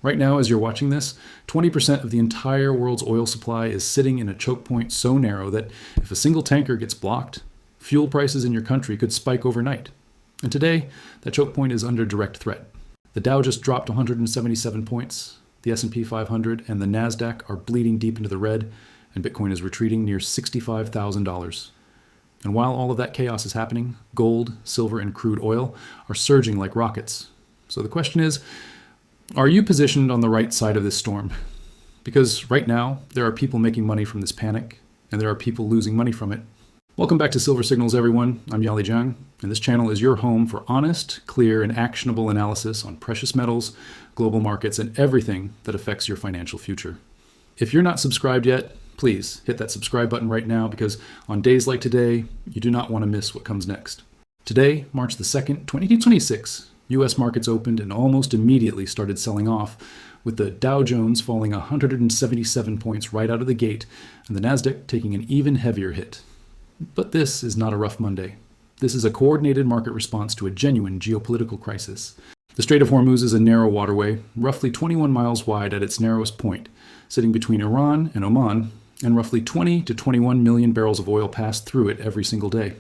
Right now, as you're watching this, 20% of the entire world's oil supply is sitting in a choke point so narrow that if a single tanker gets blocked, fuel prices in your country could spike overnight. And today, that choke point is under direct threat. The Dow just dropped 177 points, the S&P 500 and the Nasdaq are bleeding deep into the red, and Bitcoin is retreating near $65,000. And while all of that chaos is happening, gold, silver, and crude oil are surging like rockets. So the question is, are you positioned on the right side of this storm? Because right now, there are people making money from this panic, and there are people losing money from it. Welcome back to Silver Signals, everyone. I'm Yali Jiang, and this channel is your home for honest, clear, and actionable analysis on precious metals, global markets, and everything that affects your financial future. If you're not subscribed yet, please hit that subscribe button right now, because on days like today, you do not want to miss what comes next. Today, March the 2nd, 2026, U.S. markets opened and almost immediately started selling off, with the Dow Jones falling 177 points right out of the gate, and the Nasdaq taking an even heavier hit. But this is not a rough Monday. This is a coordinated market response to a genuine geopolitical crisis. The Strait of Hormuz is a narrow waterway, roughly 21 miles wide at its narrowest point, sitting between Iran and Oman, and roughly 20 to 21 million barrels of oil pass through it every single day.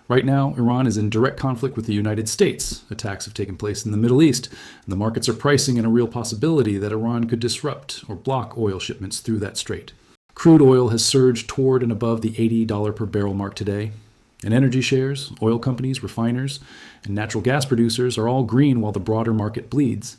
Right now, Iran is in direct conflict with the United States. Attacks have taken place in the Middle East, and the markets are pricing in a real possibility that Iran could disrupt or block oil shipments through that strait. Crude oil has surged toward and above the $80 per barrel mark today, and energy shares, oil companies, refiners, and natural gas producers are all green while the broader market bleeds.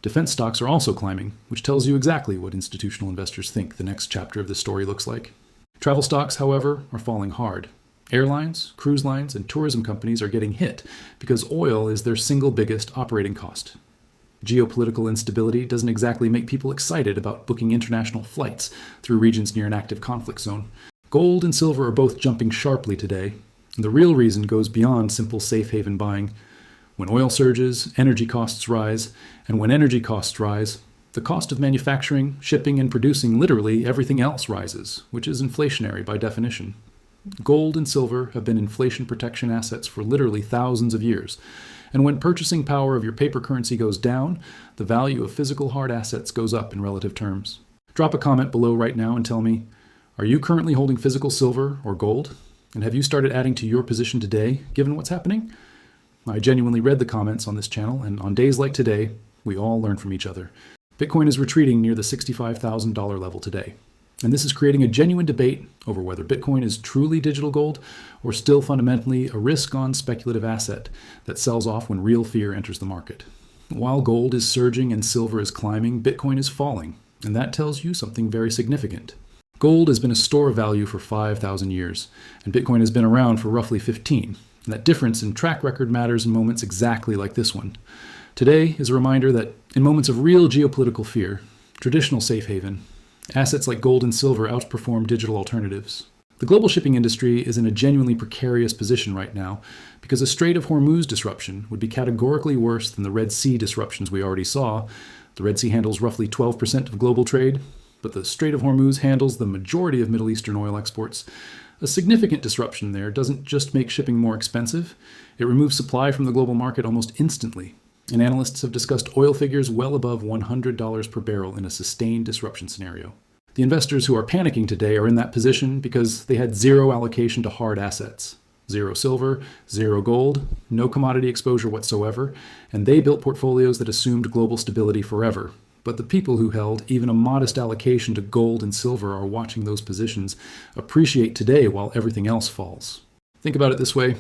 Defense stocks are also climbing, which tells you exactly what institutional investors think the next chapter of this story looks like. Travel stocks, however, are falling hard. Airlines, cruise lines, and tourism companies are getting hit because oil is their single biggest operating cost. Geopolitical instability doesn't exactly make people excited about booking international flights through regions near an active conflict zone. Gold and silver are both jumping sharply today, and the real reason goes beyond simple safe haven buying. When oil surges, energy costs rise, and when energy costs rise, the cost of manufacturing, shipping, and producing literally everything else rises, which is inflationary by definition. Gold and silver have been inflation protection assets for literally thousands of years, and when purchasing power of your paper currency goes down, the value of physical hard assets goes up in relative terms. Drop a comment below right now and tell me, are you currently holding physical silver or gold? And have you started adding to your position today, given what's happening? I genuinely read the comments on this channel, and on days like today, we all learn from each other. Bitcoin is retreating near the $65,000 level today. And this is creating a genuine debate over whether Bitcoin is truly digital gold or still fundamentally a risk-on speculative asset that sells off when real fear enters the market. While gold is surging and silver is climbing, Bitcoin is falling, and that tells you something very significant. Gold has been a store of value for 5,000 years, and Bitcoin has been around for roughly 15. And that difference in track record matters in moments exactly like this one. Today is a reminder that in moments of real geopolitical fear, traditional safe haven, assets like gold and silver outperform digital alternatives. The global shipping industry is in a genuinely precarious position right now because a Strait of Hormuz disruption would be categorically worse than the Red Sea disruptions we already saw. The Red Sea handles roughly 12% of global trade, but the Strait of Hormuz handles the majority of Middle Eastern oil exports. A significant disruption there doesn't just make shipping more expensive, it removes supply from the global market almost instantly. And analysts have discussed oil figures well above $100 per barrel in a sustained disruption scenario. The investors who are panicking today are in that position because they had zero allocation to hard assets. Zero silver, zero gold, no commodity exposure whatsoever, and they built portfolios that assumed global stability forever. But the people who held even a modest allocation to gold and silver are watching those positions appreciate today while everything else falls. Think about it this way.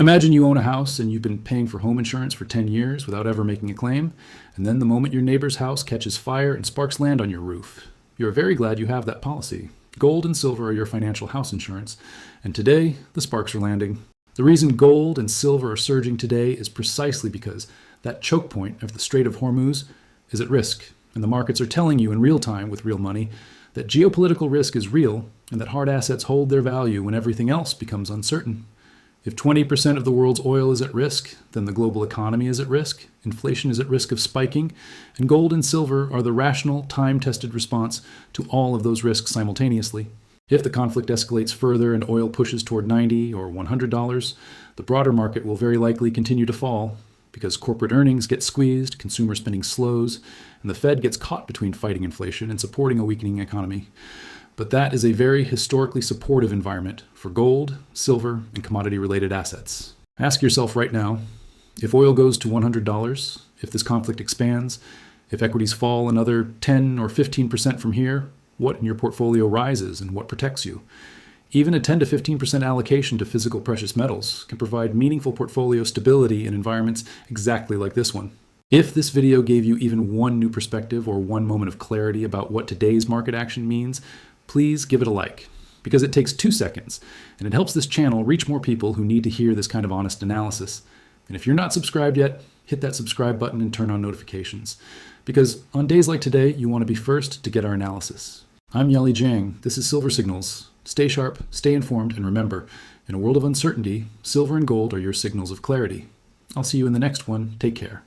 Imagine you own a house and you've been paying for home insurance for 10 years without ever making a claim, and then the moment your neighbor's house catches fire and sparks land on your roof, you're very glad you have that policy. Gold and silver are your financial house insurance, and today the sparks are landing. The reason gold and silver are surging today is precisely because that choke point of the Strait of Hormuz is at risk, and the markets are telling you in real time with real money that geopolitical risk is real and that hard assets hold their value when everything else becomes uncertain. If 20% of the world's oil is at risk, then the global economy is at risk, inflation is at risk of spiking, and gold and silver are the rational, time-tested response to all of those risks simultaneously. If the conflict escalates further and oil pushes toward $90 or $100, the broader market will very likely continue to fall because corporate earnings get squeezed, consumer spending slows, and the Fed gets caught between fighting inflation and supporting a weakening economy. But that is a very historically supportive environment for gold, silver, and commodity-related assets. Ask yourself right now, if oil goes to $100, if this conflict expands, if equities fall another 10 or 15% from here, what in your portfolio rises and what protects you? Even a 10 to 15% allocation to physical precious metals can provide meaningful portfolio stability in environments exactly like this one. If this video gave you even one new perspective or one moment of clarity about what today's market action means, please give it a like, because it takes 2 seconds, and it helps this channel reach more people who need to hear this kind of honest analysis. And if you're not subscribed yet, hit that subscribe button and turn on notifications, because on days like today, you want to be first to get our analysis. I'm Yali Jiang. This is Silver Signals. Stay sharp, stay informed, and remember, in a world of uncertainty, silver and gold are your signals of clarity. I'll see you in the next one. Take care.